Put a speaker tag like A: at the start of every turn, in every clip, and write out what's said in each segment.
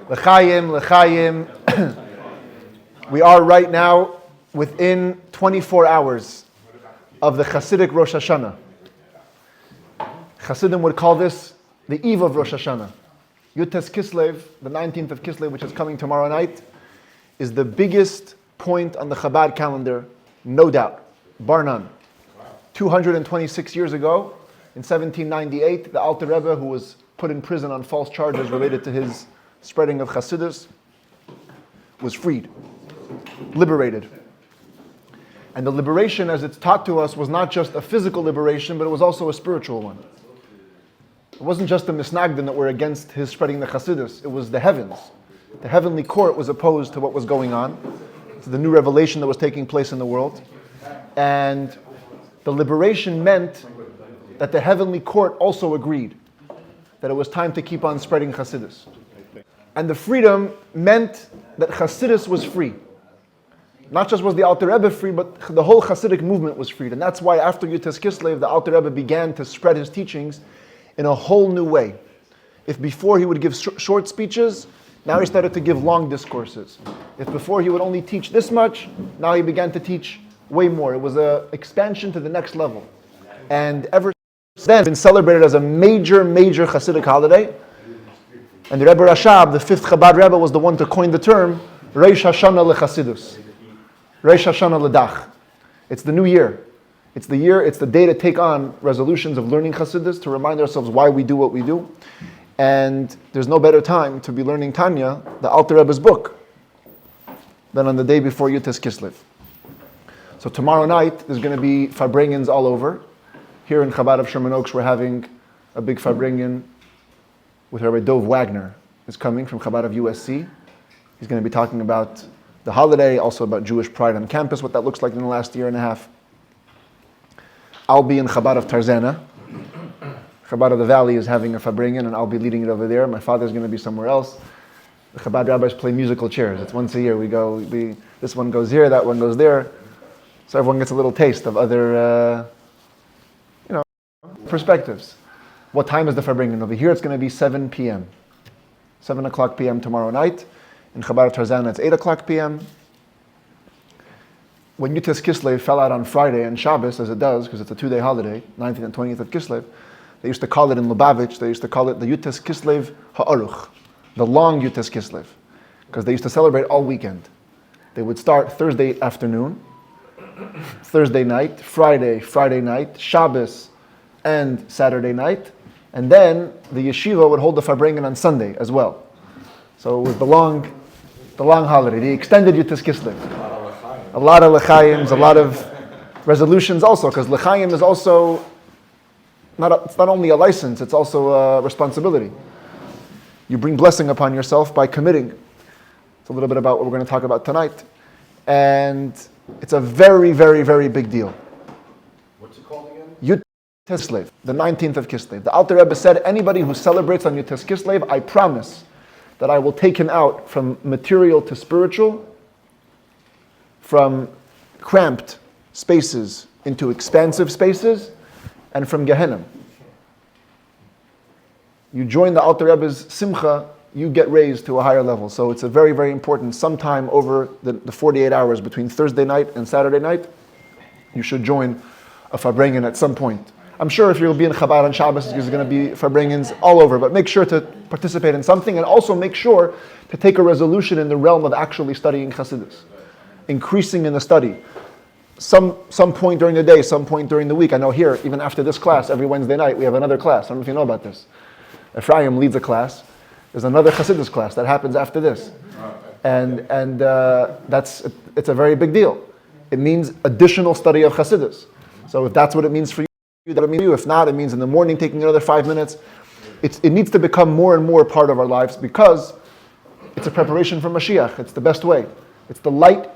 A: L'chaim, l'chaim. We are right now within 24 hours of the Hasidic Rosh Hashanah. Chassidim would call this the eve of Rosh Hashanah. Yud Tes Kislev, the 19th of Kislev, which is coming tomorrow night, is the biggest point on the Chabad calendar, no doubt, bar none. 226 years ago, in 1798, the Alter Rebbe, who was put in prison on false charges related to his spreading of Chassidus, was freed, liberated. And the liberation, as it's taught to us, was not just a physical liberation, but it was also a spiritual one. It wasn't just the Misnagdim that were against his spreading the Chassidus, it was the heavens. The heavenly court was opposed to what was going on, to the new revelation that was taking place in the world. And the liberation meant that the heavenly court also agreed that it was time to keep on spreading Chassidus. And the freedom meant that Chassidus was free. Not just was the Alter Rebbe free, but the whole Hasidic movement was freed. And that's why after Yud Tes Kislev, the Alter Rebbe began to spread his teachings in a whole new way. If before he would give short speeches, now he started to give long discourses. If before he would only teach this much, now he began to teach way more. It was an expansion to the next level. And ever since then, it's been celebrated as a major Hasidic holiday. And the Rebbe Rashab, the fifth Chabad Rebbe, was the one to coin the term Rosh Hashanah leChassidus. Rosh Hashanah ledach. It's the new year. It's the day to take on resolutions of learning Chassidus, to remind ourselves why we do what we do. And there's no better time to be learning Tanya, the Alter Rebbe's book, than on the day before Yud Tes Kislev. So tomorrow night, there's going to be Farbrengens all over. Here in Chabad of Sherman Oaks, we're having a big Farbrengen with Rabbi Dov Wagner. Is coming from Chabad of USC. He's going to be talking about the holiday, also about Jewish pride on campus, what that looks like in the last year and a half. I'll be in Chabad of Tarzana. Chabad of the Valley is having a Farbrengen, and I'll be leading it over there. My father's going to be somewhere else. The Chabad rabbis play musical chairs. It's once a year. This one goes here, that one goes there. So everyone gets a little taste of other, perspectives. What time is the Farbrengen? Over here it's going to be 7 p.m. 7 o'clock p.m. tomorrow night. In Chabad of Tarzana it's 8 o'clock p.m. When Yud Tes Kislev fell out on Friday and Shabbos, as it does, because it's a 2-day holiday, 19th and 20th of Kislev, they used to call it in Lubavitch, they used to call it the Yud Tes Kislev Ha'aruch, the long Yud Tes Kislev, because they used to celebrate all weekend. They would start Thursday afternoon, Thursday night, Friday night, Shabbos, and Saturday night, and then the yeshiva would hold the Farbrengen on Sunday as well. So it was the long holiday, the extended Yud Tes Kislev. A lot of l'chaims, a lot of resolutions also, because l'chaim is also it's not only a license, it's also a responsibility. You bring blessing upon yourself by committing. It's a little bit about what we're going to talk about tonight. And it's a very, very, very big deal.
B: What's it called again?
A: Yud Tes Kislev, the 19th of Kislev. The Alter Rebbe said, anybody who celebrates on Yud Tes Kislev, I promise that I will take him out from material to spiritual, from cramped spaces into expansive spaces, and from Gehenna. You join the Alter Rebbe's Simcha, you get raised to a higher level. So it's a very, very important, sometime over the 48 hours between Thursday night and Saturday night, you should join a Farbrengen at some point. I'm sure if you'll be in Chabad on Shabbos, there's going to be Farbrengens all over, but make sure to participate in something, and also make sure to take a resolution in the realm of actually studying Chassidus, increasing in the study. Some point during the day, some point during the week. I know here, even after this class, every Wednesday night, we have another class. I don't know if you know about this. Ephraim leads a class. There's another Chassidus class that happens after this. And it's a very big deal. It means additional study of Chassidus. So if that's what it means for you, that it means for you. If not, it means in the morning taking another 5 minutes. It needs to become more and more part of our lives, because it's a preparation for Mashiach. It's the best way. It's the light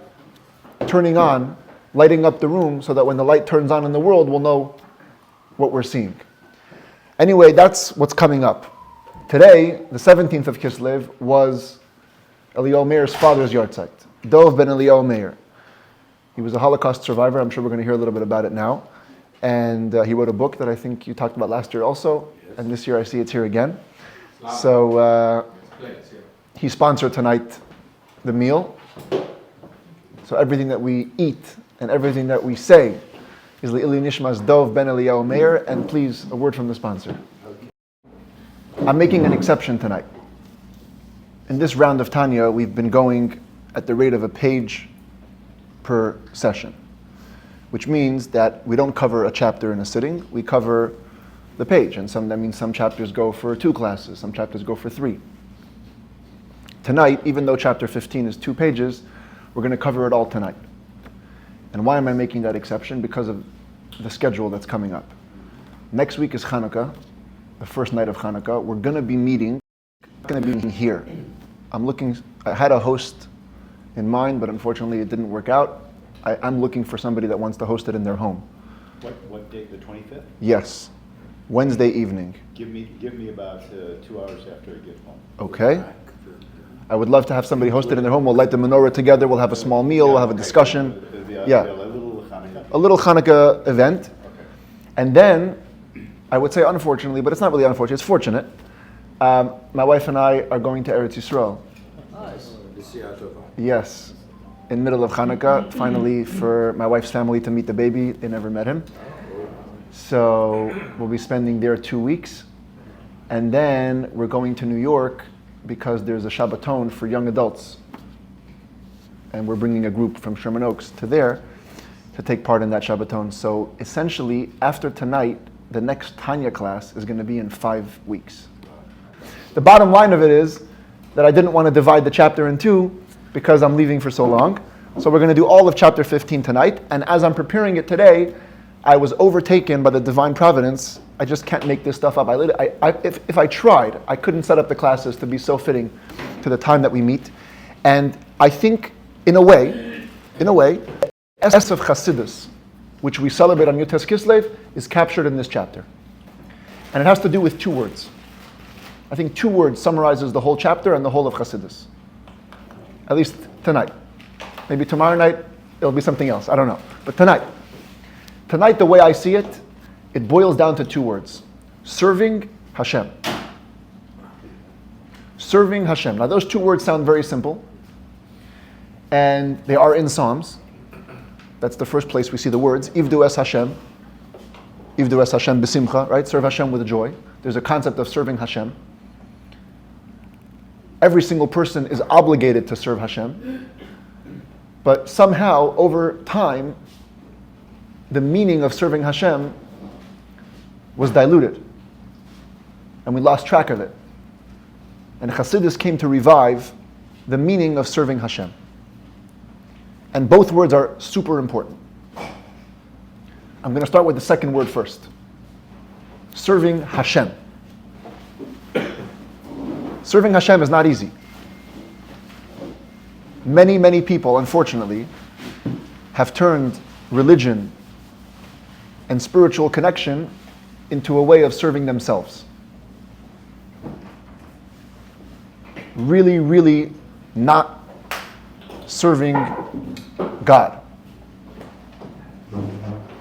A: turning on, lighting up the room, so that when the light turns on in the world, we'll know what we're seeing. Anyway, that's what's coming up. Today, the 17th of Kislev, was Eliyahu Meir's father's yahrzeit, Dov ben Eliyahu Meir. He was a Holocaust survivor. I'm sure we're going to hear a little bit about it now. And he wrote a book that I think you talked about last year also. Yes. And this year I see it's here again. So he sponsored tonight the meal. So everything that we eat and everything that we say is Le'ili Nishmas Dov Ben Eliyahu Meir, and please, a word from the sponsor. I'm making an exception tonight. In this round of Tanya, we've been going at the rate of a page per session, which means that we don't cover a chapter in a sitting, we cover the page, and that means some chapters go for 2 classes, some chapters go for 3. Tonight, even though chapter 15 is 2 pages, we're going to cover it all tonight. And why am I making that exception? Because of the schedule that's coming up. Next week is Hanukkah, the first night of Hanukkah. We're going to be meeting here. I had a host in mind, but unfortunately it didn't work out. I'm looking for somebody that wants to host it in their home.
C: What date? The 25th?
A: Yes, Wednesday evening.
C: Give me about 2 hours after I get home.
A: Okay. I would love to have somebody host it in their home. We'll light the menorah together. We'll have a small meal. We'll have a discussion.
C: Yeah. A
A: little Hanukkah event.
C: Okay.
A: And then, I would say unfortunately, but it's not really unfortunate, it's fortunate. My wife and I are going to Eretz Yisrael.
B: Nice.
A: Yes. In middle of Hanukkah, finally for my wife's family to meet the baby. They never met him. So we'll be spending there 2 weeks. And then we're going to New York because there's a Shabbaton for young adults. And we're bringing a group from Sherman Oaks to there to take part in that Shabbaton. So essentially, after tonight, the next Tanya class is going to be in 5 weeks. The bottom line of it is that I didn't want to divide the chapter in 2 because I'm leaving for so long. So we're going to do all of chapter 15 tonight. And as I'm preparing it today, I was overtaken by the divine providence. I just can't make this stuff up. If I tried, I couldn't set up the classes to be so fitting to the time that we meet. And I think, in a way, the essence of Chassidus, which we celebrate on Yud Tes Kislev, is captured in this chapter. And it has to do with 2 words. I think 2 words summarizes the whole chapter and the whole of Chassidus. At least tonight. Maybe tomorrow night, it'll be something else. I don't know. But tonight, the way I see it, it boils down to 2 words. Serving Hashem. Serving Hashem. Now those 2 words sound very simple. And they are in Psalms. That's the first place we see the words. Ivdu es Hashem. Ivdu es Hashem b'simcha, right? Serve Hashem with joy. There's a concept of serving Hashem. Every single person is obligated to serve Hashem. But somehow, over time, the meaning of serving Hashem was diluted. And we lost track of it. And Chassidus came to revive the meaning of serving Hashem. And both words are super important. I'm going to start with the second word first. Serving Hashem. Serving Hashem is not easy. Many, many people, unfortunately, have turned religion and spiritual connection into a way of serving themselves. Really, really not serving God.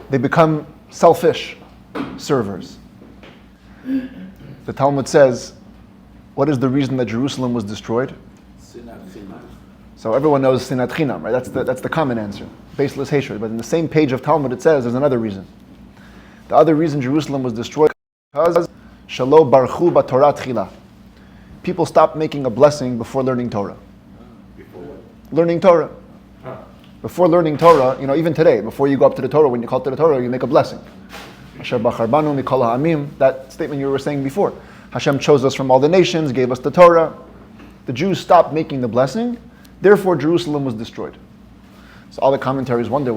A: They become selfish servers. The Talmud says, what is the reason that Jerusalem was destroyed? So everyone knows Sinat Chinam, right? That's the common answer. Baseless hatred. But in the same page of Talmud it says there's another reason. The other reason Jerusalem was destroyed because Shalo Barchu B'Torah Tchila. People stopped making a blessing before learning Torah.
B: Before what?
A: Learning Torah. Before learning Torah, even today, before you go up to the Torah, when you call to the Torah, you make a blessing. Asher Bachar Banu Mikol Ha'amim, that statement you were saying before. Hashem chose us from all the nations, gave us the Torah. The Jews stopped making the blessing, therefore Jerusalem was destroyed. So all the commentaries wonder,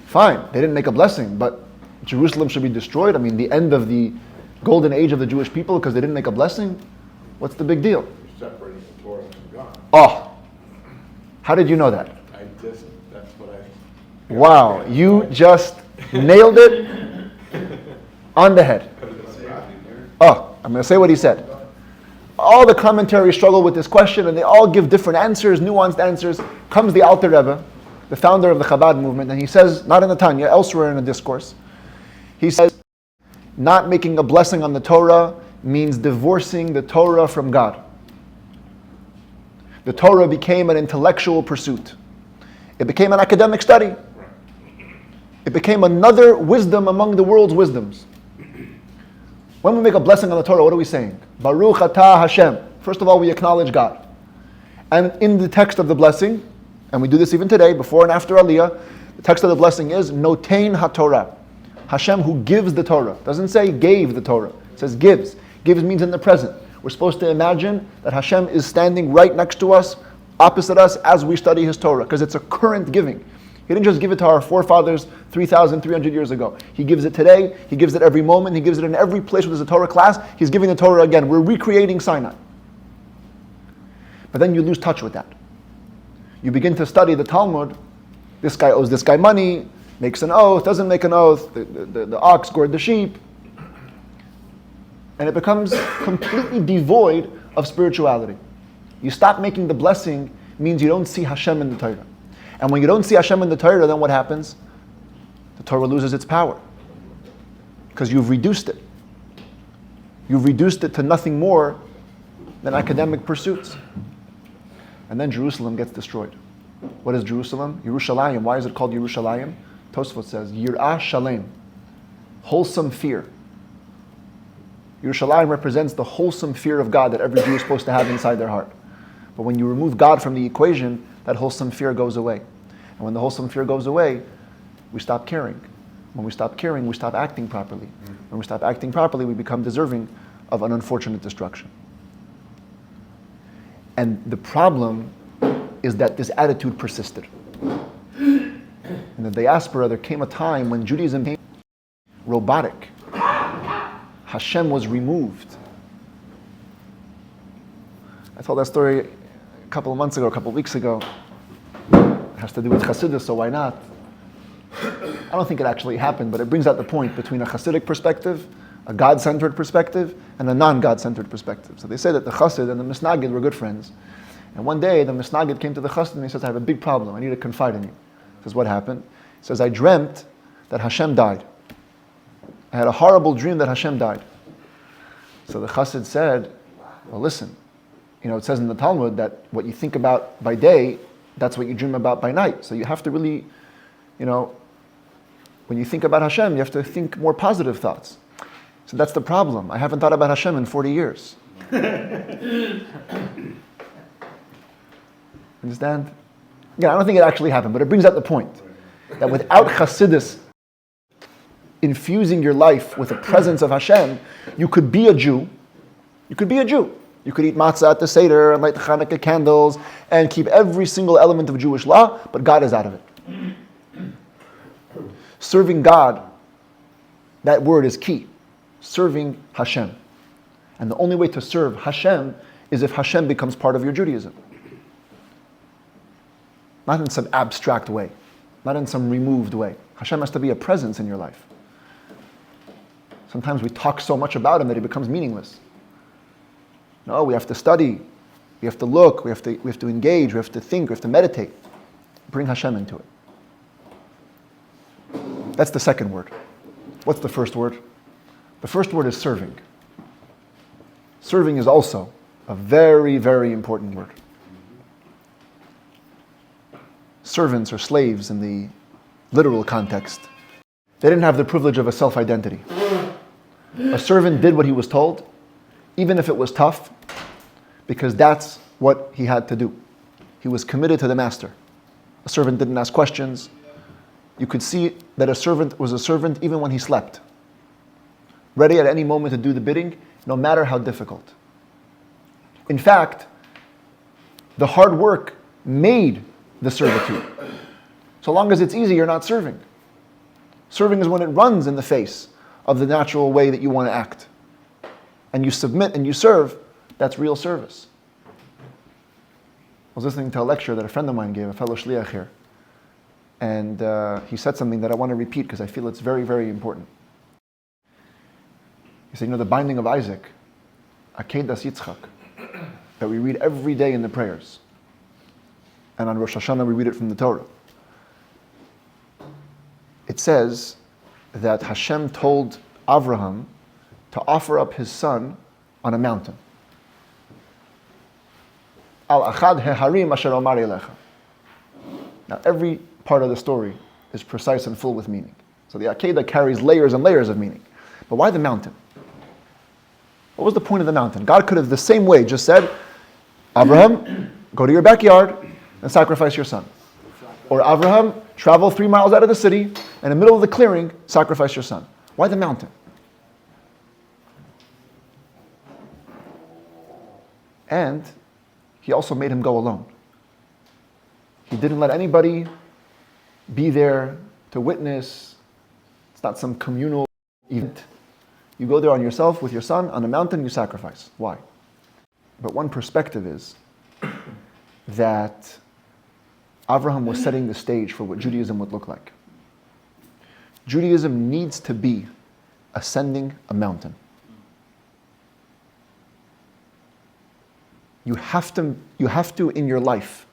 A: fine, they didn't make a blessing, but Jerusalem should be destroyed? The end of the golden age of the Jewish people because they didn't make a blessing? What's the big deal?
B: You're separating the Torah from God.
A: Oh, how did you know that?
B: That's what I...
A: Wow, you just nailed it on the head. Oh, I'm going to say what he said. All the commentaries struggle with this question and they all give different answers, nuanced answers. Comes the Alter Rebbe, the founder of the Chabad movement, and he says, not in the Tanya, elsewhere in a discourse, he says, not making a blessing on the Torah means divorcing the Torah from God. The Torah became an intellectual pursuit. It became an academic study. It became another wisdom among the world's wisdoms. When we make a blessing on the Torah, what are we saying? Baruch atah Hashem. First of all, we acknowledge God. And in the text of the blessing, and we do this even today, before and after Aliyah, the text of the blessing is Notein HaTorah. Hashem who gives the Torah. It doesn't say gave the Torah. It says gives. Gives means in the present. We're supposed to imagine that Hashem is standing right next to us, opposite us, as we study His Torah, because it's a current giving. He didn't just give it to our forefathers 3,300 years ago. He gives it today. He gives it every moment. He gives it in every place where there's a Torah class. He's giving the Torah again. We're recreating Sinai. But then you lose touch with that. You begin to study the Talmud. This guy owes this guy money, makes an oath, doesn't make an oath, the ox gored the sheep. And it becomes completely devoid of spirituality. You stop making the blessing, means you don't see Hashem in the Torah. And when you don't see Hashem in the Torah, then what happens? The Torah loses its power. Because you've reduced it. You've reduced it to nothing more than academic pursuits. And then Jerusalem gets destroyed. What is Jerusalem? Yerushalayim. Why is it called Yerushalayim? Tosfot says, Yirah Shalem. Wholesome fear. Yerushalayim represents the wholesome fear of God that every Jew is supposed to have inside their heart. But when you remove God from the equation, that wholesome fear goes away. And when the wholesome fear goes away, we stop caring. When we stop caring, we stop acting properly. When we stop acting properly, we become deserving of an unfortunate destruction. And the problem is that this attitude persisted. In the diaspora, there came a time when Judaism became robotic. Hashem was removed. I told that story a couple of months ago, a couple of weeks ago. It has to do with Chassidus, so why not? I don't think it actually happened, but it brings out the point between a Chassidic perspective, a God-centered perspective, and a non-God-centered perspective. So they say that the Chassid and the Misnagid were good friends. And one day, the Misnagid came to the Chassid and he says, I have a big problem. I need to confide in you. He says, what happened? He says, I dreamt that Hashem died. I had a horrible dream that Hashem died. So the Chassid said, well, listen, it says in the Talmud that what you think about by day, that's what you dream about by night. So you have to really, when you think about Hashem, you have to think more positive thoughts. So that's the problem. I haven't thought about Hashem in 40 years. Understand? Yeah, I don't think it actually happened, but it brings out the point that without Chassidus infusing your life with the presence of Hashem, you could be a Jew. You could be a Jew. You could eat matzah at the Seder and light the Hanukkah candles and keep every single element of Jewish law, but God is out of it. Serving God, that word is key. Serving Hashem. And the only way to serve Hashem is if Hashem becomes part of your Judaism. Not in some abstract way. Not in some removed way. Hashem has to be a presence in your life. Sometimes we talk so much about Him that He becomes meaningless. No, we have to study. We have to look. We have to engage. We have to think. We have to meditate. Bring Hashem into it. That's the second word. What's the first word? The first word is serving. Serving is also a very, very important word. Servants or slaves in the literal context, they didn't have the privilege of a self-identity. A servant did what he was told, even if it was tough, because that's what he had to do. He was committed to the master. A servant didn't ask questions. You could see that a servant was a servant even when he slept. Ready at any moment to do the bidding, no matter how difficult. In fact, the hard work made the servitude. So long as it's easy, you're not serving. Serving is when it runs in the face of the natural way that you want to act. And you submit and you serve, that's real service. I was listening to a lecture that a friend of mine gave, a fellow shliach here. And he said something that I want to repeat because I feel it's very, very important. He said, the binding of Isaac, Akedas Yitzchak, that we read every day in the prayers. And on Rosh Hashanah we read it from the Torah. It says that Hashem told Avraham to offer up his son on a mountain. Al achad heharim asher omar elecha. Now every part of the story is precise and full with meaning. So the Akedah carries layers and layers of meaning. But why the mountain? What was the point of the mountain? God could have the same way just said, Abraham, go to your backyard and sacrifice your son. Or Abraham, travel 3 miles out of the city, and in the middle of the clearing, sacrifice your son. Why the mountain? And he also made him go alone. He didn't let anybody be there to witness. It's not some communal event. You go there on yourself with your son on a mountain, you sacrifice. Why? But one perspective is that Abraham was setting the stage for what Judaism would look like. Judaism needs to be ascending a mountain. You have to in your life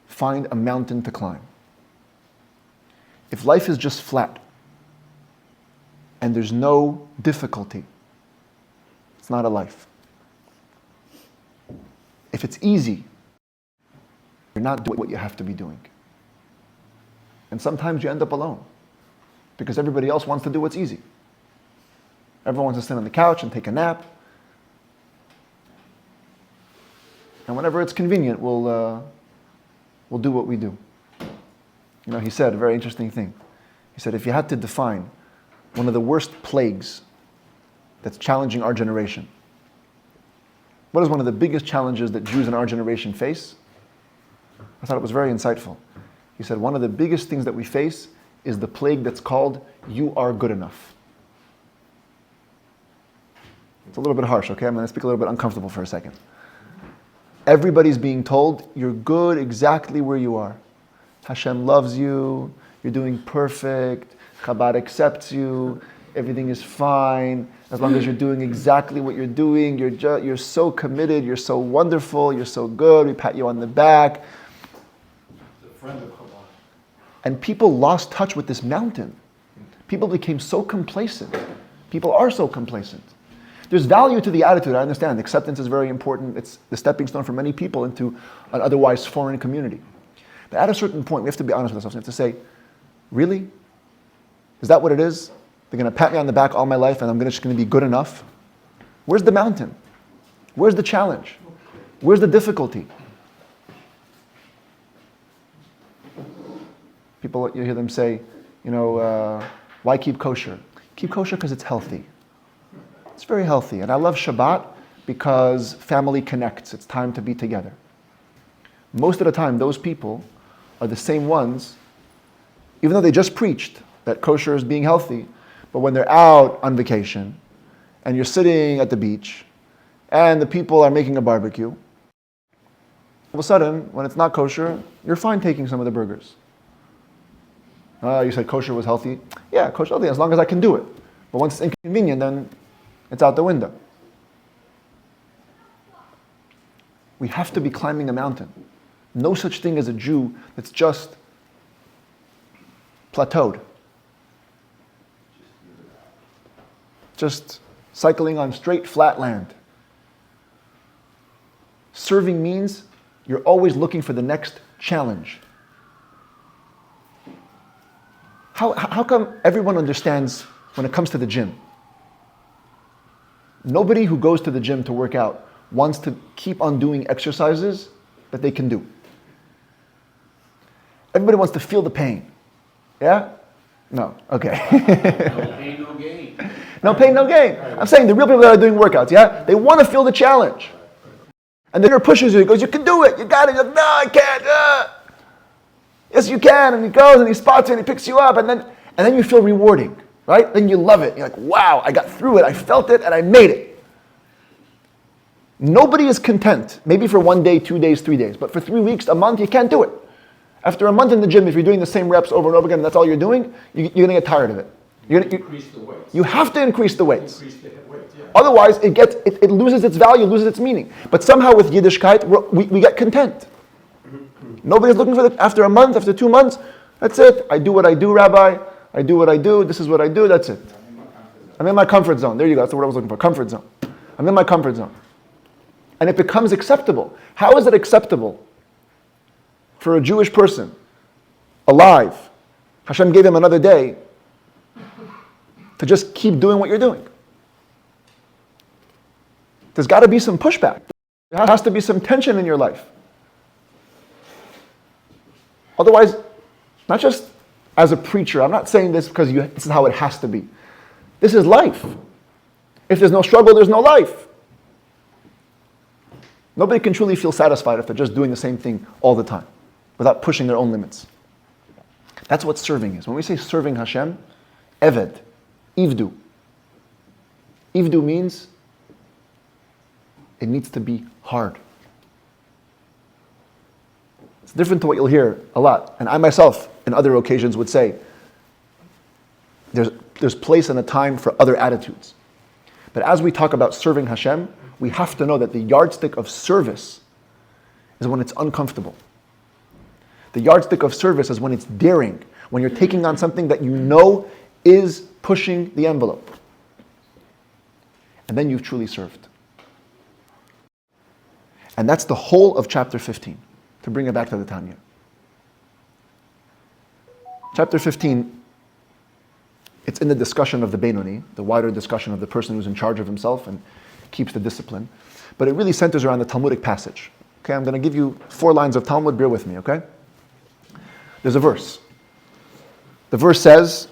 A: find a mountain to climb. If life is just flat and there's no difficulty, it's not a life. If it's easy, you're not doing what you have to be doing. And sometimes you end up alone because everybody else wants to do what's easy. Everyone wants to sit on the couch and take a nap. And whenever it's convenient, we'll do what we do. You know, he said a very interesting thing. He said, if you had to define one of the worst plagues that's challenging our generation, what is one of the biggest challenges that Jews in our generation face? I thought it was very insightful. He said, one of the biggest things that we face is the plague that's called, you are good enough. It's a little bit harsh, okay? I'm going to speak a little bit uncomfortable for a second. Everybody's being told, you're good exactly where you are. Hashem loves you, you're doing perfect, Chabad accepts you, everything is fine, as long as you're doing exactly what you're doing, you're so committed, you're so wonderful, you're so good, we pat you on the back. And people lost touch with this mountain. People became so complacent. People are so complacent. There's value to the attitude, I understand. Acceptance is very important. It's the stepping stone for many people into an otherwise foreign community. But at a certain point, we have to be honest with ourselves. We have to say, really? Is that what it is? They're going to pat me on the back all my life and I'm just going to be good enough? Where's the mountain? Where's the challenge? Where's the difficulty? People, you hear them say, why keep kosher? Keep kosher because it's healthy. It's very healthy. And I love Shabbat because family connects. It's time to be together. Most of the time, those people are the same ones, even though they just preached that kosher is being healthy, but when they're out on vacation and you're sitting at the beach and the people are making a barbecue, all of a sudden, when it's not kosher, you're fine taking some of the burgers. You said kosher was healthy. Yeah, kosher healthy, as long as I can do it. But once it's inconvenient, then it's out the window. We have to be climbing a mountain. No such thing as a Jew that's just plateaued. Just cycling on straight, flat land. Serving means you're always looking for the next challenge. How come everyone understands when it comes to the gym? Nobody who goes to the gym to work out wants to keep on doing exercises that they can do. Everybody wants to feel the pain. Yeah? No. Okay.
B: No pain, no gain.
A: No pain, no gain. I'm saying the real people that are doing workouts, yeah? They want to feel the challenge. And the leader pushes you, he goes, you can do it, you got it. You're like, no, I can't. Yes, you can. And he goes and he spots you and he picks you up and then you feel rewarding, right? Then you love it. You're like, wow, I got through it, I felt it, and I made it. Nobody is content, maybe for 1 day, 2 days, 3 days, but for 3 weeks, a month, you can't do it. After a month in the gym, if you're doing the same reps over and over again, and that's all you're doing, you're going to get tired of it.
B: Increase the weights.
A: You have to increase the weights.
B: Increase the weights, yeah.
A: Otherwise, it loses its value, loses its meaning. But somehow with Yiddishkeit, we get content. Nobody's looking for after a month, after 2 months, that's it. I do what I do, Rabbi. I do what I do. This is what I do. That's it. I'm in my comfort zone. There you go. That's the word I was looking for. Comfort zone. I'm in my comfort zone. and it becomes acceptable. How is it acceptable for a Jewish person alive? Hashem gave him another day to just keep doing what you're doing. There's got to be some pushback. There has to be some tension in your life. Otherwise, not just as a preacher, I'm not saying this because this is how it has to be. This is life. If there's no struggle, there's no life. Nobody can truly feel satisfied if they're just doing the same thing all the time without pushing their own limits. That's what serving is. When we say serving Hashem, eved, ivdu. Ivdu means it needs to be hard. It's different to what you'll hear a lot. And I myself, in other occasions, would say, there's place and a time for other attitudes. But as we talk about serving Hashem, we have to know that the yardstick of service is when it's uncomfortable. The yardstick of service is when it's daring, when you're taking on something that you know is pushing the envelope. And then you've truly served. And that's the whole of chapter 15, to bring it back to the Tanya. Chapter 15, it's in the discussion of the Beinoni, the wider discussion of the person who's in charge of himself and keeps the discipline. But it really centers around the Talmudic passage. Okay, I'm going to give you 4 lines of Talmud, bear with me, okay? There's a verse. The verse says,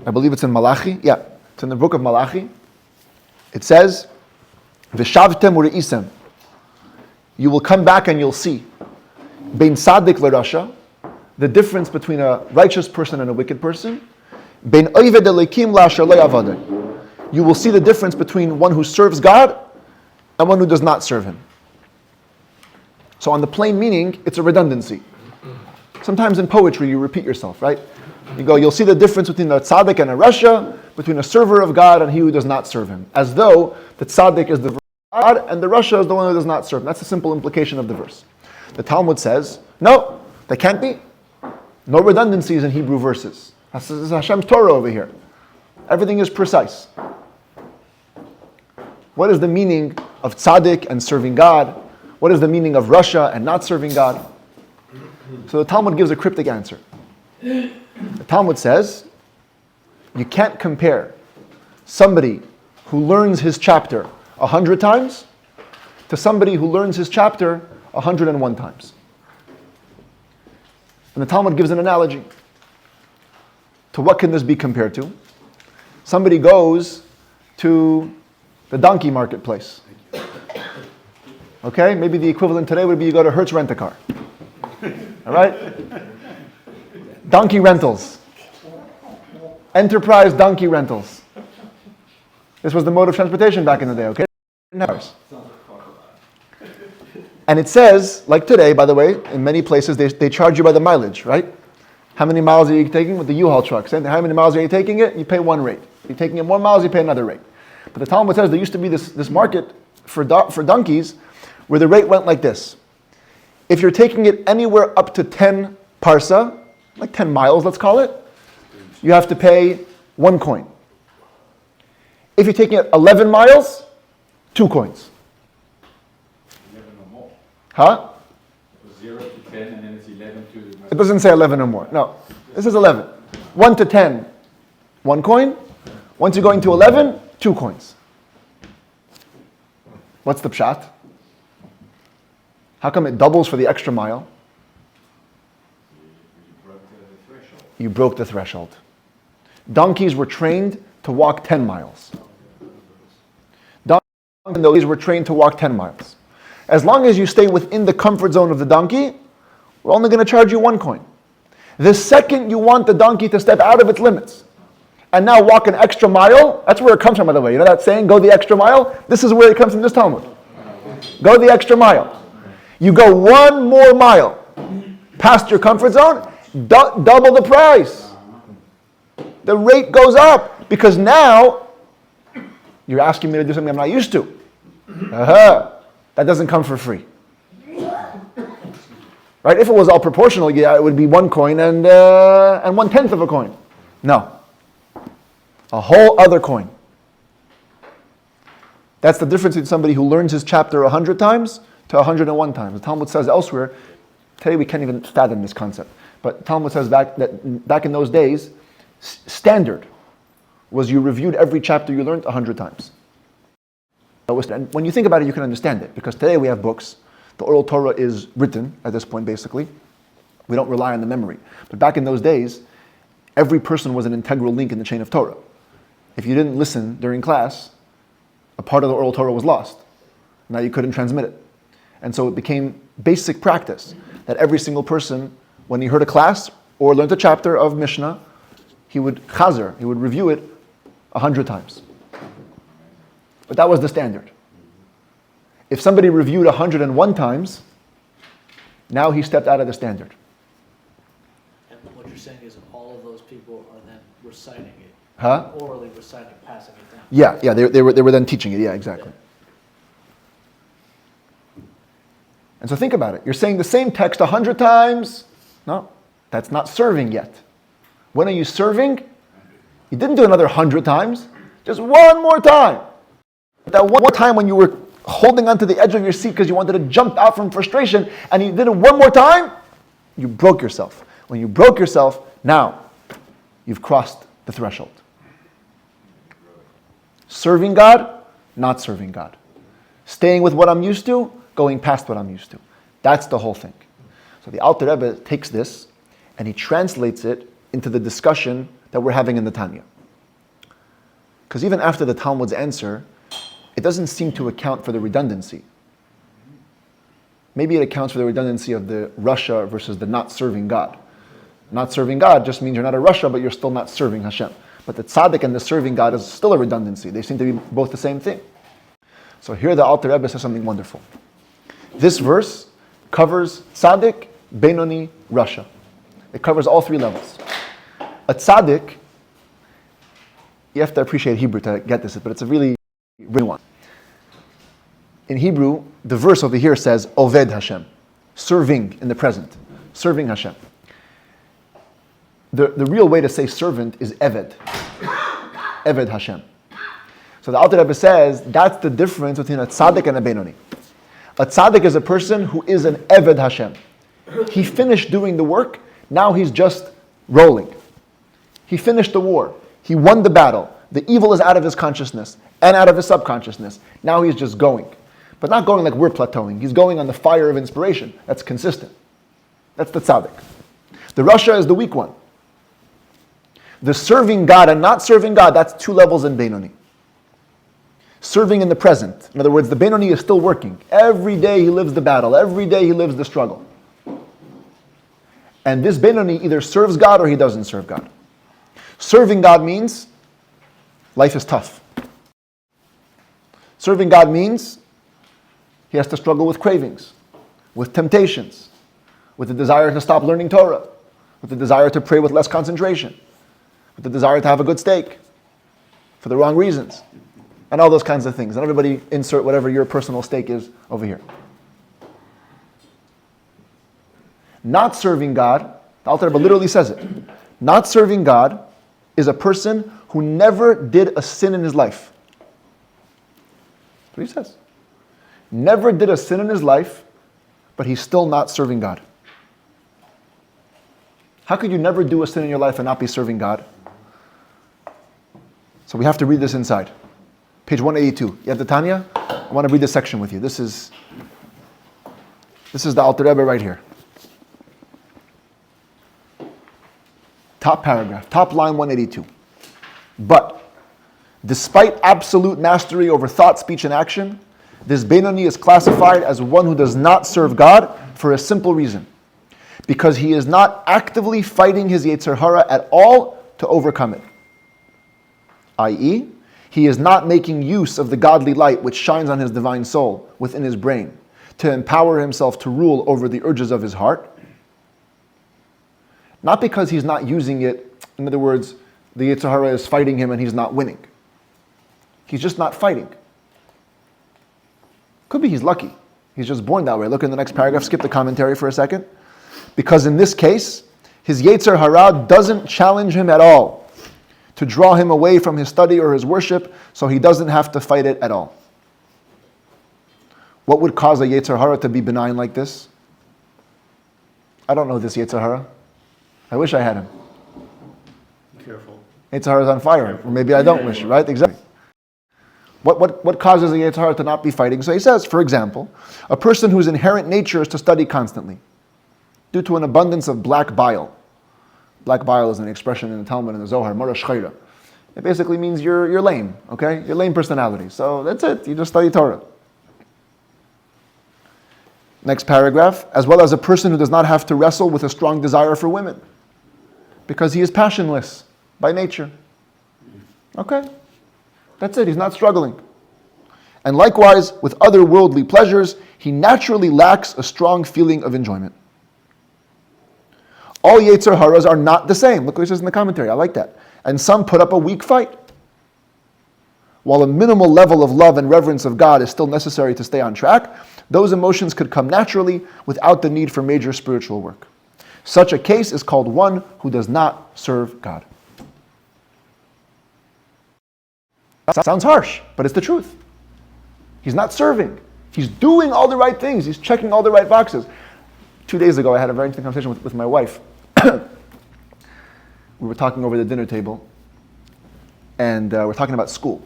A: I believe it's in Malachi. Yeah, it's in the book of Malachi. It says, V'shavtem u're'isem. You will come back and you'll see, Bein Sadik l'Rasha, the difference between a righteous person and a wicked person. Bein Oved Elokim la'asher lo yavadeh. You will see the difference between one who serves God and one who does not serve Him. So on the plain meaning, it's a redundancy. Sometimes in poetry you repeat yourself, right? You go, you'll see the difference between a tzaddik and a rasha, between a server of God and he who does not serve Him. As though the tzaddik is the God and the rasha is the one who does not serve Him. That's the simple implication of the verse. The Talmud says, no, there can't be. No redundancies in Hebrew verses. This is Hashem's Torah over here. Everything is precise. What is the meaning of tzaddik and serving God? What is the meaning of rasha and not serving God? So the Talmud gives a cryptic answer. The Talmud says, you can't compare somebody who learns his chapter 100 times to somebody who learns his chapter 101 times. And the Talmud gives an analogy. To what can this be compared to? Somebody goes to the donkey marketplace. Okay, maybe the equivalent today would be you go to Hertz Rent-A-Car. All right? Donkey rentals. Enterprise donkey rentals. This was the mode of transportation back in the day, okay? And it says, like today, by the way, in many places they charge you by the mileage, right? How many miles are you taking with the U-Haul truck? Same thing. How many miles are you taking it? You pay one rate. If you're taking it more miles, you pay another rate. But the Talmud says there used to be this market for donkeys where the rate went like this. If you're taking it anywhere up to 10 parsa, like 10 miles, let's call it, you have to pay 1 coin. If you're taking it 11 miles, 2 coins.
B: 11 or more.
A: Huh?
B: It was 0 to 10 and then it's 11 to...
A: It doesn't say 11 or more. No, this is 11. 1 to 10, 1 coin. Once you're going to 11, 2 coins. What's the pshat? How come it doubles for the extra mile? You broke the threshold. Donkeys were trained to walk 10 miles. Donkeys were trained to walk 10 miles. As long as you stay within the comfort zone of the donkey, we're only going to charge you 1 coin. The second you want the donkey to step out of its limits and now walk an extra mile, that's where it comes from, by the way. You know that saying, go the extra mile? This is where it comes from, this Talmud. Go the extra mile. You go 1 more mile past your comfort zone, double the price. The rate goes up because now you're asking me to do something I'm not used to. That doesn't come for free. Right? If it was all proportional, yeah, it would be 1 coin and 1/10 of a coin. No. A whole other coin. That's the difference between somebody who learns his chapter 100 times to 101 times. The Talmud says elsewhere, today we can't even fathom this concept, but Talmud says back in those days, standard was you reviewed every chapter you learned 100 times. And when you think about it, you can understand it, because today we have books. The oral Torah is written at this point, basically. We don't rely on the memory. But back in those days, every person was an integral link in the chain of Torah. If you didn't listen during class, a part of the oral Torah was lost. Now you couldn't transmit it. And so it became basic practice that every single person, when he heard a class or learned a chapter of Mishnah, he would chazer, he would review it 100 times. But that was the standard. If somebody reviewed 101 times, now he stepped out of the standard.
D: And what you're saying is all of those people are then reciting it.
A: Huh?
D: Orally reciting, passing it down.
A: Yeah, they were then teaching it, yeah, exactly. And so think about it. You're saying the same text 100 times. No, that's not serving yet. When are you serving? You didn't do another 100 times. Just one more time. That one more time when you were holding onto the edge of your seat because you wanted to jump out from frustration, and you did it one more time, you broke yourself. When you broke yourself, now you've crossed the threshold. Serving God, not serving God. Staying with what I'm used to, going past what I'm used to. That's the whole thing. So the Alter Rebbe takes this and he translates it into the discussion that we're having in the Tanya. Because even after the Talmud's answer, it doesn't seem to account for the redundancy. Maybe it accounts for the redundancy of the Russia versus the not serving God. Not serving God just means you're not a Russia, but you're still not serving Hashem. But the tzaddik and the serving God is still a redundancy. They seem to be both the same thing. So here the Alter Rebbe says something wonderful. This verse covers tzaddik, Benoni, Russia. It covers all three levels. A tzaddik, you have to appreciate Hebrew to get this, but it's a really real one. In Hebrew, the verse over here says, Oved Hashem, serving in the present, serving Hashem. The real way to say servant is Eved, Eved Hashem. So the Alter Rebbe says, that's the difference between a tzaddik and a Benoni. A tzaddik is a person who is an Eved Hashem. He finished doing the work, now he's just rolling. He finished the war. He won the battle. The evil is out of his consciousness and out of his subconsciousness. Now he's just going. But not going like we're plateauing. He's going on the fire of inspiration. That's consistent. That's the tzaddik. The Rasha is the weak one. The serving God and not serving God, that's two levels in Benoni. Serving in the present. In other words, the Benoni is still working. Every day he lives the battle. Every day he lives the struggle. And this Benoni either serves God or he doesn't serve God. Serving God means life is tough. Serving God means he has to struggle with cravings, with temptations, with the desire to stop learning Torah, with the desire to pray with less concentration, with the desire to have a good steak for the wrong reasons, and all those kinds of things. And everybody insert whatever your personal stake is over here. Not serving God, the Alter Rebbe literally says it. Not serving God is a person who never did a sin in his life. That's what he says. Never did a sin in his life, but he's still not serving God. How could you never do a sin in your life and not be serving God? So we have to read this inside. Page 182. You have the Tanya? I want to read this section with you. This is the Alter Rebbe right here. Top paragraph, top line 182. But, despite absolute mastery over thought, speech, and action, this Benoni is classified as one who does not serve God for a simple reason. Because he is not actively fighting his Yetzer Hara at all to overcome it. I.e., he is not making use of the godly light which shines on his divine soul within his brain to empower himself to rule over the urges of his heart. Not because he's not using it, in other words, the Yetzer Hara is fighting him and he's not winning. He's just not fighting. Could be he's lucky. He's just born that way. Look in the next paragraph, skip the commentary for a second. Because in this case, his Yetzer Hara doesn't challenge him at all to draw him away from his study or his worship, so he doesn't have to fight it at all. What would cause a Yetzer Hara to be benign like this? I don't know this Yetzer Hara. I wish I had him.
D: Be careful.
A: Yetzer Hara is on fire. Or maybe I don't wish, right? Exactly. What causes a Yetzer Hara to not be fighting? So he says, for example, a person whose inherent nature is to study constantly, due to an abundance of black bile. Black bile is an expression in the Talmud and the Zohar, Mara Shchayra. It basically means you're lame, okay? You're lame personality. So that's it. You just study Torah. Next paragraph, as well as a person who does not have to wrestle with a strong desire for women, because he is passionless by nature. Okay? That's it. He's not struggling. And likewise, with other worldly pleasures, he naturally lacks a strong feeling of enjoyment. All Yetzer Haras are not the same. Look what he says in the commentary. I like that. And some put up a weak fight. While a minimal level of love and reverence of God is still necessary to stay on track, those emotions could come naturally without the need for major spiritual work. Such a case is called one who does not serve God. That sounds harsh, but it's the truth. He's not serving. He's doing all the right things. He's checking all the right boxes. 2 days ago, I had a very interesting conversation with my wife. We were talking over the dinner table, and we're talking about school.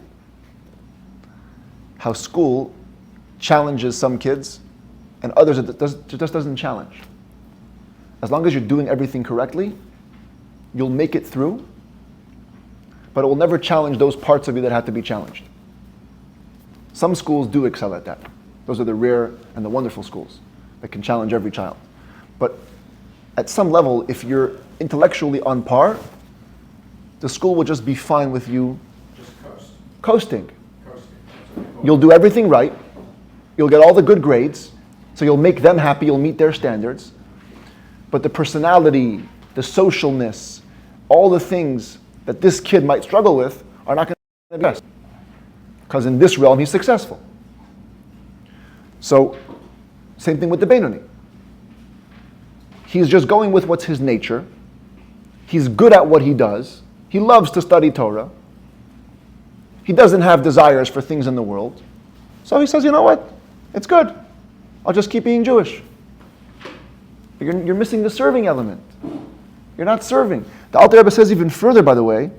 A: How school challenges some kids, and others it just doesn't challenge. As long as you're doing everything correctly, you'll make it through, but it will never challenge those parts of you that have to be challenged. Some schools do excel at that. Those are the rare and the wonderful schools that can challenge every child. But at some level, if you're intellectually on par, the school will just be fine with you
B: Just
A: coasting.
B: coasting.
A: You'll do everything right. You'll get all the good grades. So you'll make them happy. You'll meet their standards. But the personality, the socialness, all the things that this kid might struggle with are not going to be best. Because in this realm, he's successful. So, same thing with the Benoni. He's just going with what's his nature. He's good at what he does. He loves to study Torah. He doesn't have desires for things in the world. So he says, you know what? It's good. I'll just keep being Jewish. But you're missing the serving element. You're not serving. The Alter Rebbe says even further, by the way,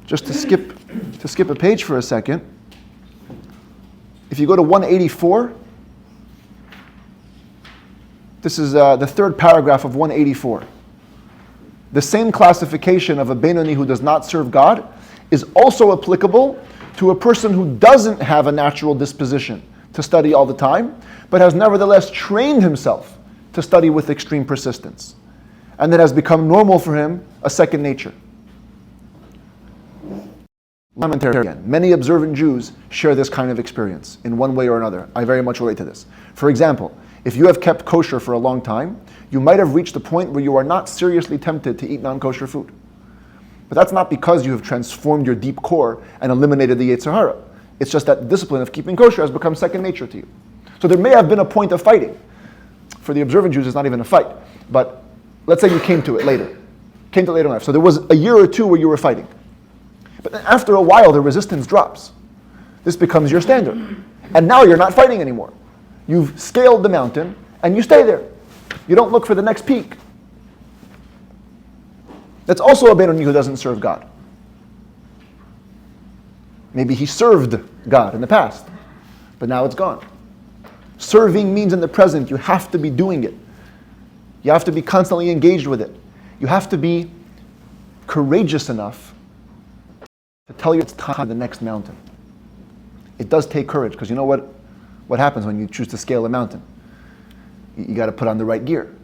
A: just to skip a page for a second. If you go to 184, this is the third paragraph of 184. The same classification of a Benoni who does not serve God is also applicable to a person who doesn't have a natural disposition to study all the time, but has nevertheless trained himself to study with extreme persistence. And that has become normal for him, a second nature. Commentary again. Many observant Jews share this kind of experience in one way or another. I very much relate to this. For example, if you have kept kosher for a long time, you might have reached a point where you are not seriously tempted to eat non-kosher food. But that's not because you have transformed your deep core and eliminated the Yetzer Hara. It's just that the discipline of keeping kosher has become second nature to you. So there may have been a point of fighting. For the observant Jews, it's not even a fight. But let's say you came to it later. Came to it later in life. So there was a year or two where you were fighting. But then after a while, the resistance drops. This becomes your standard. And now you're not fighting anymore. You've scaled the mountain, and you stay there. You don't look for the next peak. That's also a Benoni who doesn't serve God. Maybe he served God in the past, but now it's gone. Serving means in the present, you have to be doing it. You have to be constantly engaged with it. You have to be courageous enough to tell you it's time for the next mountain. It does take courage, because you know what happens when you choose to scale a mountain? You got to put on the right gear.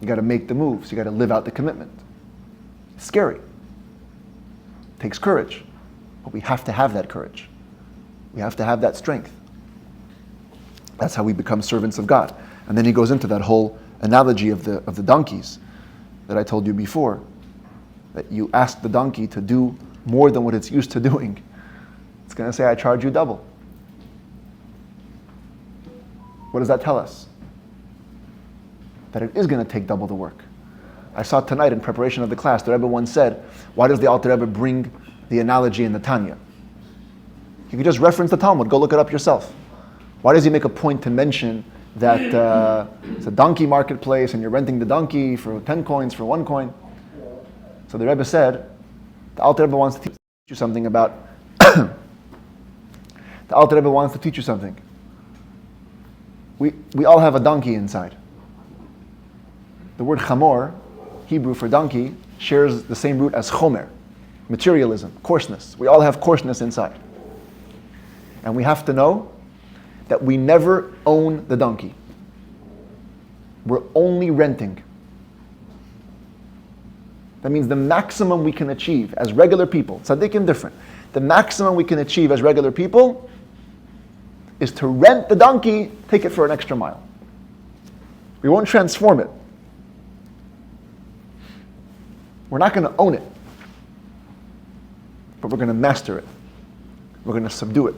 A: You got to make the moves. You got to live out the commitment. It's scary. It takes courage. But we have to have that courage. We have to have that strength. That's how we become servants of God. And then he goes into that whole analogy of the donkeys that I told you before. That you ask the donkey to do more than what it's used to doing. It's going to say, I charge you double. What does that tell us? That it is going to take double the work. I saw tonight in preparation of the class, the Rebbe once said, why does the Alter Rebbe bring the analogy in the Tanya? You could just reference the Talmud, go look it up yourself. Why does he make a point to mention that it's a donkey marketplace and you're renting the donkey for 10 coins for 1 coin? So the Rebbe said, the Alter Rebbe wants to teach you something about, the Alter Rebbe wants to teach you something. We all have a donkey inside. The word chamor, Hebrew for donkey, shares the same root as chomer, materialism, coarseness. We all have coarseness inside. And we have to know that we never own the donkey. We're only renting. That means the maximum we can achieve as regular people, tzaddikim different, the maximum we can achieve as regular people is to rent the donkey, take it for an extra mile. We won't transform it. We're not going to own it, but we're going to master it. We're going to subdue it.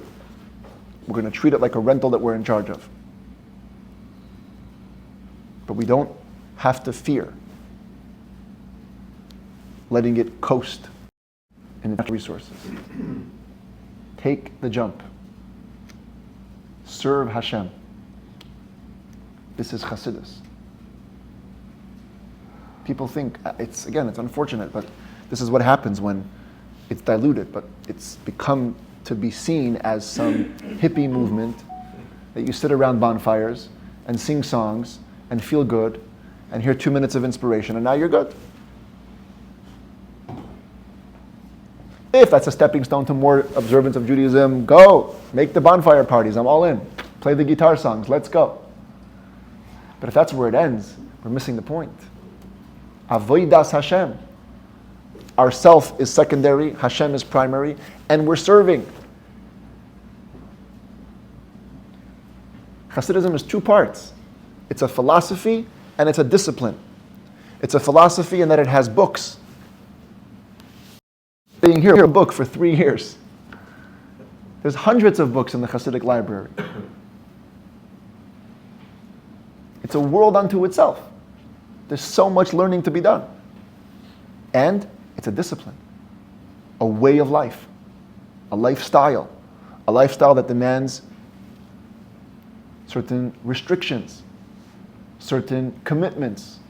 A: We're going to treat it like a rental that we're in charge of. But we don't have to fear letting it coast in its resources. Take the jump. Serve Hashem. This is Chassidus. People think, it's unfortunate, but this is what happens when it's diluted, but it's become to be seen as some hippie movement that you sit around bonfires and sing songs and feel good and hear 2 minutes of inspiration and now you're good. If that's a stepping stone to more observance of Judaism, go. Make the bonfire parties, I'm all in. Play the guitar songs, let's go. But if that's where it ends, we're missing the point. Avodas Hashem. Our self is secondary, Hashem is primary, and we're serving. Chassidism is 2 parts. It's a philosophy and it's a discipline. It's a philosophy in that it has books. Being here a book for 3 years. There's hundreds of books in the Chassidic library. It's a world unto itself. There's so much learning to be done. And it's a discipline, a way of life, a lifestyle that demands certain restrictions, certain commitments,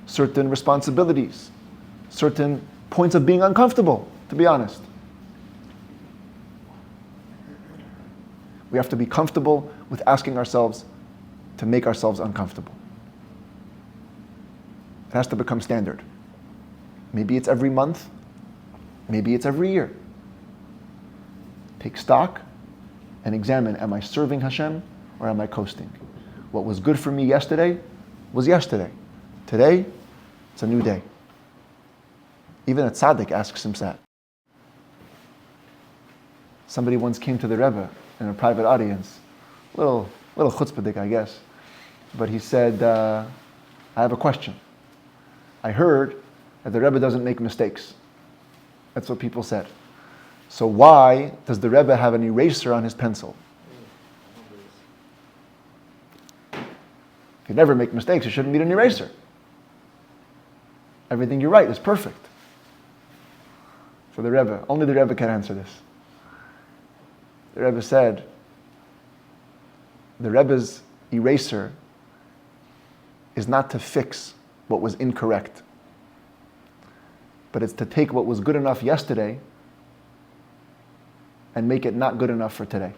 A: certain responsibilities, certain points of being uncomfortable, to be honest. We have to be comfortable with asking ourselves to make ourselves uncomfortable. It has to become standard. Maybe it's every month, maybe it's every year. Take stock and examine, am I serving Hashem or am I coasting? What was good for me yesterday was yesterday. Today, it's a new day. Even a tzaddik asks himself. Somebody once came to the Rebbe in a private audience, little chutzpahdik, I guess, but he said, I have a question. I heard that the Rebbe doesn't make mistakes. That's what people said. So why does the Rebbe have an eraser on his pencil? If you never make mistakes, you shouldn't need an eraser. Everything you write is perfect. For the Rebbe, only the Rebbe can answer this. The Rebbe said, the Rebbe's eraser is not to fix what was incorrect, but it's to take what was good enough yesterday and make it not good enough for today.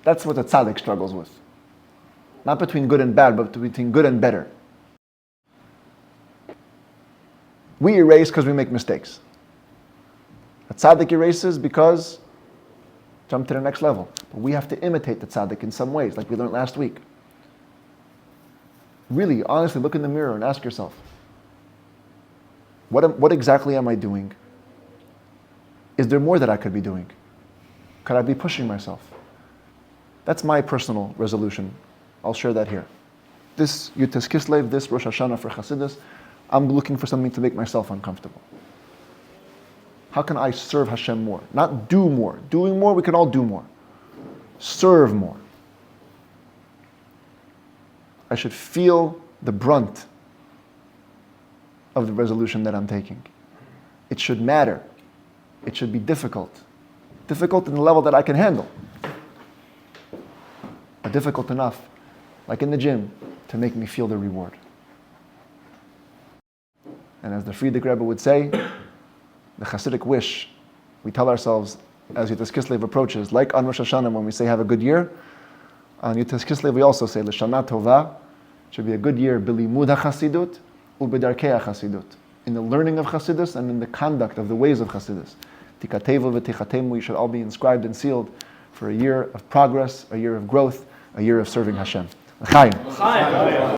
A: That's what the tzaddik struggles with. Not between good and bad, but between good and better. We erase because we make mistakes. A tzaddik erases because jump to the next level. But we have to imitate the tzaddik in some ways, like we learned last week. Really, honestly, look in the mirror and ask yourself, what exactly am I doing? Is there more that I could be doing? Could I be pushing myself? That's my personal resolution. I'll share that here. This Yud Tes Kislev, this Rosh Hashanah for Chassidus, I'm looking for something to make myself uncomfortable. How can I serve Hashem more? Not do more. Doing more, we can all do more. Serve more. I should feel the brunt of the resolution that I'm taking. It should matter. It should be difficult. difficult in the level that I can handle, but difficult enough, like in the gym, to make me feel the reward. And as the Frierdiker Rebbe would say, the Hasidic wish, we tell ourselves as Yud Tes Kislev approaches, like on Rosh Hashanah when we say have a good year, on Yud Tes Kislev we also say L'shana tova, should be a good year, Bilimud HaChasidut, U'bedarkei HaChasidut, in the learning of Chassidus and in the conduct of the ways of Chassidus. Tikatevu v'tichatemu, you should all be inscribed and sealed for a year of progress, a year of growth, a year of serving Hashem. L'chaim.